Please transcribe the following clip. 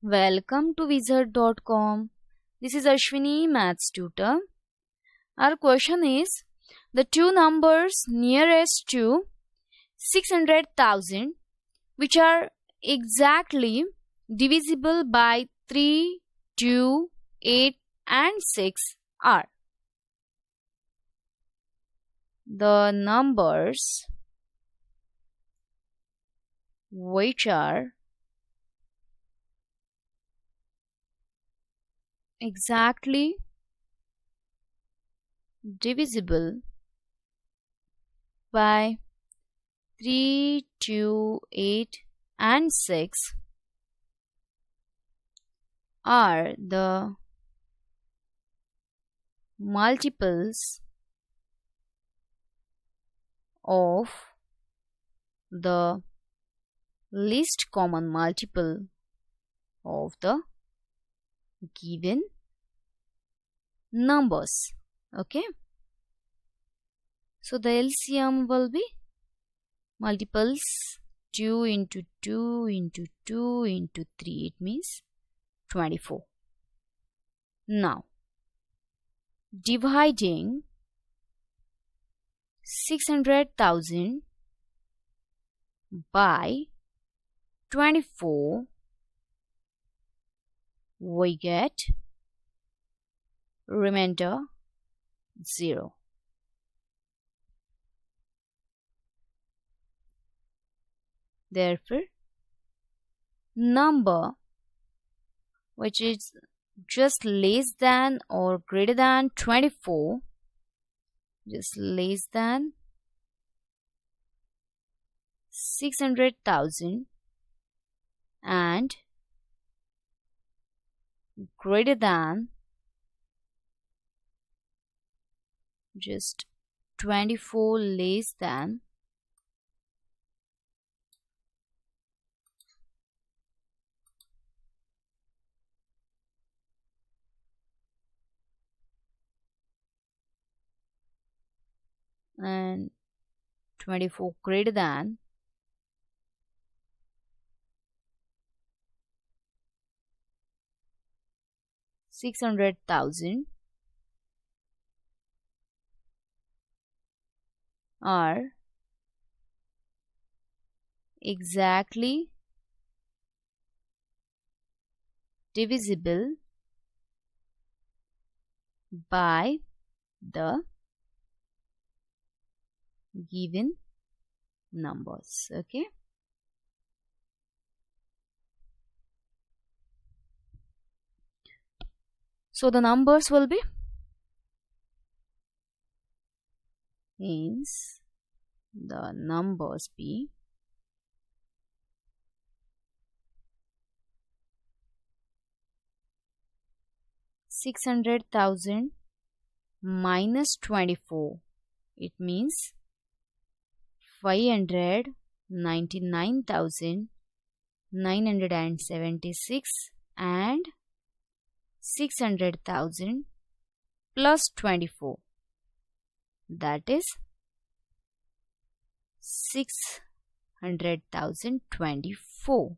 Welcome to Wizard.com. This is Ashwini, Maths Tutor. Our question is, the two numbers nearest to 600,000 which are exactly divisible by 3, 2, 8 and 6 are. The numbers which are exactly divisible by 3, 2, 8 and 6 are the multiples of the least common multiple of the given numbers. Okay, so the LCM will be multiples 2 into 2 into 2 into 3, it means 24. Now dividing 600,000 by 24, we get remainder 0. Therefore, number which is just less than or greater than 24, just less than 600,000 and greater than just 24 less than and 24 greater than 600,000 are exactly divisible by the given numbers. Okay, so the numbers will be, means the numbers be 600,000 minus 24, it means 599,976 and 600,000 plus 24, that is 600,024.